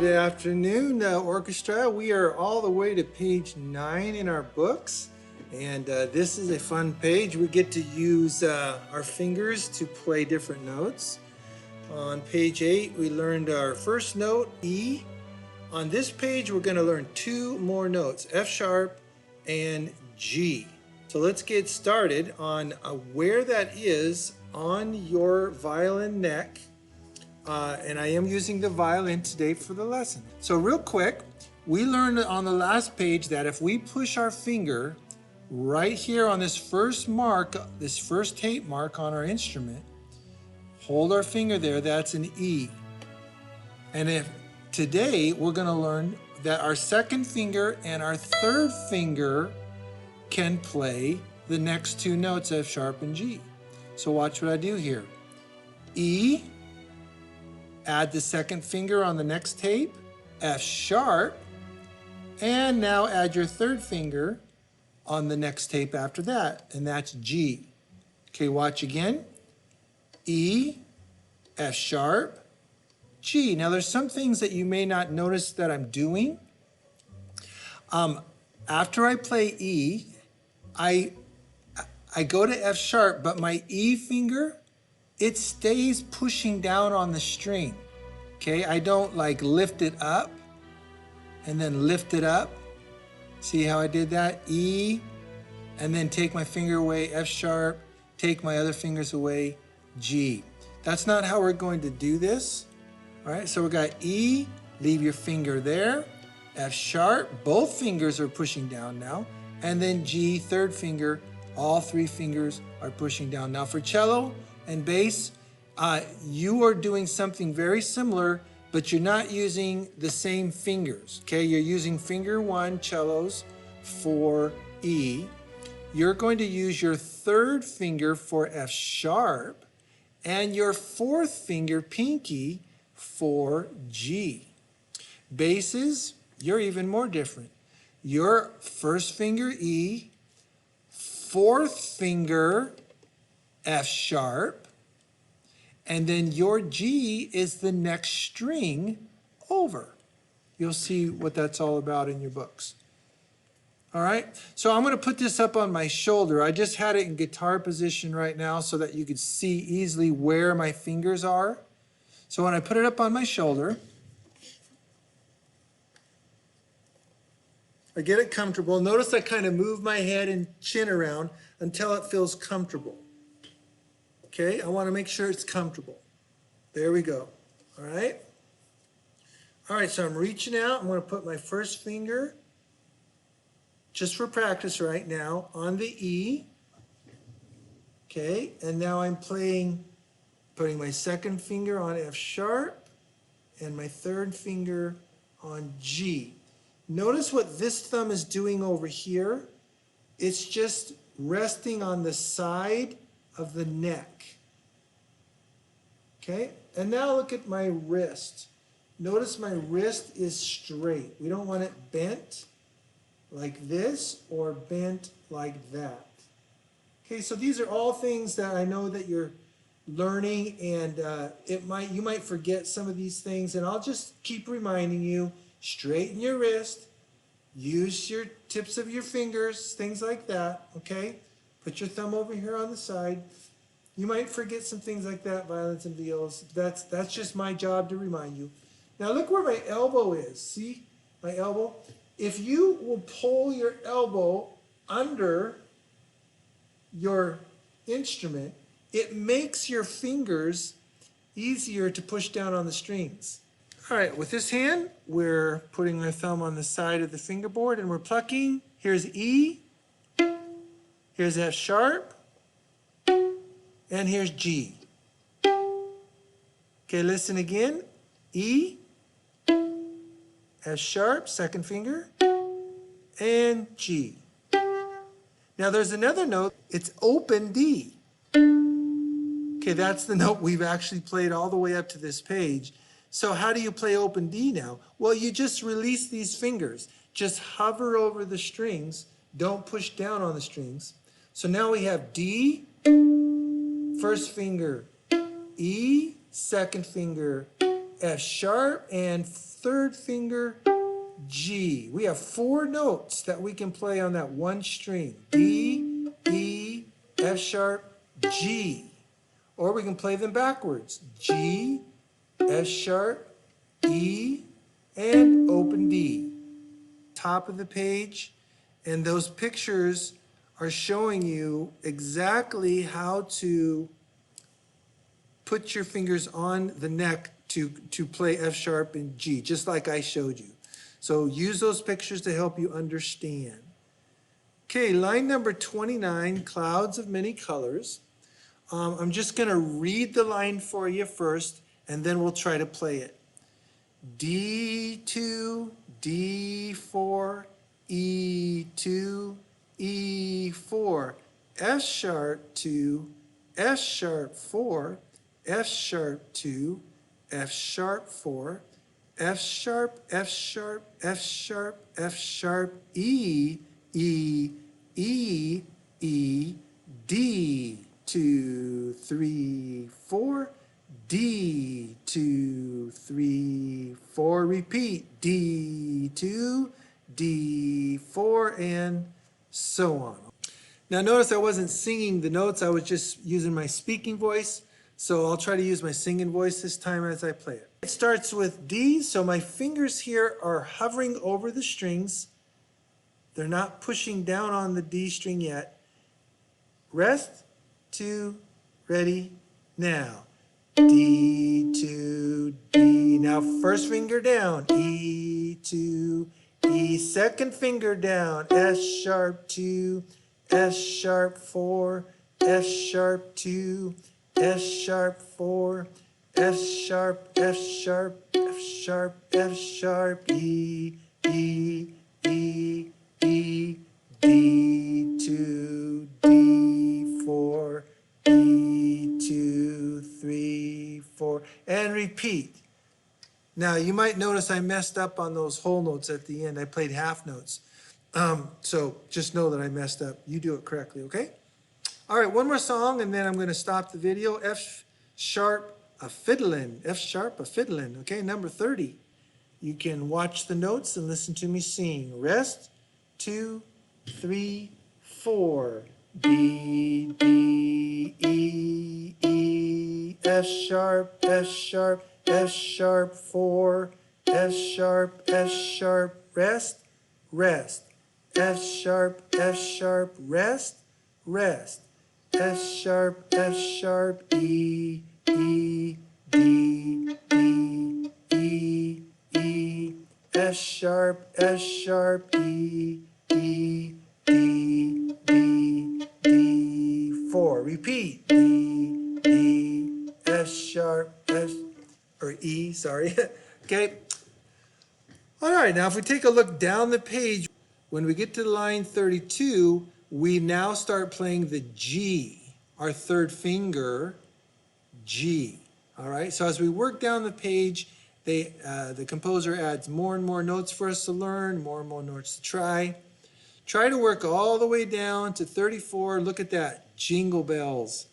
good afternoon, orchestra. We are all the way to page 9 in our books, and this is a fun page. We get to use our fingers to play different notes. On page 8, we learned our first note, E. On this page, we're going to learn 2 more notes, F sharp and G. So let's get started on where that is on your violin neck. And I am using the violin today for the lesson. So real quick, we learned on the last page that if we push our finger right here on this first mark, this first tape mark on our instrument, hold our finger there, that's an E. And if today we're going to learn that our second finger and our third finger can play the next 2 notes, F sharp and G. So watch what I do here. E, add the second finger on the next tape, F sharp, and now add your third finger on the next tape after that, and that's G. Okay, watch again. E, F sharp, G. Now there's some things that you may not notice that I'm doing. After I play E, I go to F sharp, but my E finger, it stays pushing down on the string. Okay, I don't like lift it up and then lift it up. See how I did that? E, and then take my finger away, F sharp, take my other fingers away, G. That's not how we're going to do this. All right, so we got E, leave your finger there, F sharp, both fingers are pushing down now, and then G, third finger, all 3 fingers are pushing down. Now for cello and bass, you are doing something very similar, but you're not using the same fingers, okay? You're using finger 1 cellos for E. You're going to use your third finger for F sharp and your fourth finger, pinky, for G. Basses, you're even more different. Your first finger, E, fourth finger, F sharp, and then your G is the next string over. You'll see what that's all about in your books. All right, so I'm going to put this up on my shoulder. I just had it in guitar position right now so that you could see easily where my fingers are. So when I put it up on my shoulder, I get it comfortable. Notice I kind of move my head and chin around until it feels comfortable. Okay, I want to make sure it's comfortable. There we go. All right. All right, so I'm reaching out. I'm going to put my first finger, just for practice right now, on the E. Okay, and now I'm putting my second finger on F sharp and my third finger on G. Notice what this thumb is doing over here. It's just resting on the side of the neck. Okay, and now look at my wrist. Notice my wrist is straight. We don't want it bent like this or bent like that. Okay, so these are all things that I know that you're learning, and you might forget some of these things, and I'll just keep reminding you, straighten your wrist, use your tips of your fingers, things like that, okay? Put your thumb over here on the side. You might forget some things like that, violins and viols. That's just my job to remind you. Now look where my elbow is. See my elbow? If you will pull your elbow under your instrument, it makes your fingers easier to push down on the strings. All right, with this hand, we're putting our thumb on the side of the fingerboard and we're plucking. Here's E, here's F sharp, and here's G. Okay, listen again. E, F sharp, second finger, and G. Now there's another note, it's open D. Okay, that's the note we've actually played all the way up to this page. So how do you play open D now? Well, you just release these fingers. Just hover over the strings. Don't push down on the strings. So now we have D, first finger, E, second finger, F sharp, and third finger, G. We have 4 notes that we can play on that one string. D, E, F sharp, G. Or we can play them backwards. G, F sharp, E, and open D. Top of the page. And those pictures are showing you exactly how to put your fingers on the neck to play F sharp and G, just like I showed you. So use those pictures to help you understand. Okay, line number 29, clouds of many colors. I'm just going to read the line for you first, and then we'll try to play it. D2, D4, E2, E4, F sharp 2, F sharp 4, F sharp 2, F sharp 4, F sharp, F sharp, F sharp, F sharp, E, E, E, E, D, 2, 3, 4, D, 2, 3, 4, repeat, D2, D4, and so on. Now notice I wasn't singing the notes, I was just using my speaking voice, so I'll try to use my singing voice this time as I play it. It starts with D, so my fingers here are hovering over the strings. They're not pushing down on the D string yet. Rest, 2, ready, now. D2, D. Now first finger down, E2, E. Second finger down, S sharp 2, S sharp 4, F sharp 2, F sharp 4, F sharp, F sharp, F sharp, F sharp, E, E, E, E, D2, D4, E2, 3, 4, and repeat. Now you might notice I messed up on those whole notes at the end. I played half notes. So just know that I messed up. You do it correctly, okay? All right, one more song, and then I'm going to stop the video. F sharp, a fiddlin'. F sharp, a fiddlin'. Okay, number 30. You can watch the notes and listen to me sing. Rest, 2, 3, 4. D, D, E, E, F sharp, F sharp, F sharp 4, F sharp, rest, rest. F sharp, rest, rest. F sharp, E, E, D, D, E, E. F sharp, E, E, D, D, D4. Repeat. D, D, F sharp, or E, sorry. Okay. All right, now if we take a look down the page, when we get to line 32, we now start playing the G, our third finger, G. All right, so as we work down the page, the composer adds more and more notes for us to learn, more and more notes to try. Try to work all the way down to 34. Look at that, Jingle Bells.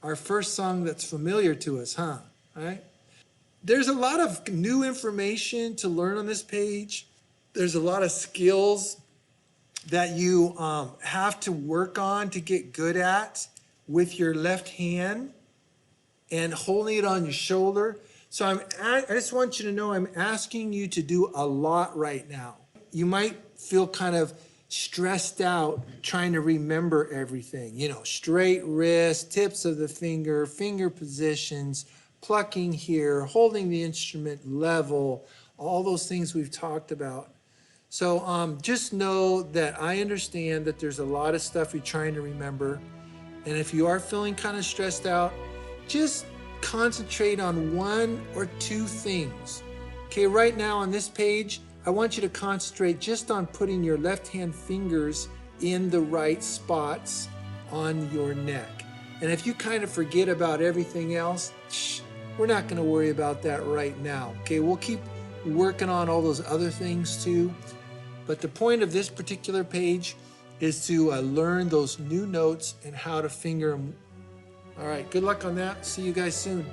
Our first song that's familiar to us, huh? All right. There's a lot of new information to learn on this page. There's a lot of skills that you have to work on to get good at with your left hand and holding it on your shoulder. So I just want you to know I'm asking you to do a lot right now. You might feel kind of stressed out trying to remember everything. You know, straight wrist, tips of the finger, finger positions, plucking here, holding the instrument level, all those things we've talked about. So just know that I understand that there's a lot of stuff you're trying to remember. And if you are feeling kind of stressed out, just concentrate on 1 or 2 things. Okay, right now on this page, I want you to concentrate just on putting your left-hand fingers in the right spots on your neck. And if you kind of forget about everything else, we're not going to worry about that right now. Okay, we'll keep working on all those other things too. But the point of this particular page is to learn those new notes and how to finger them. All right, good luck on that. See you guys soon.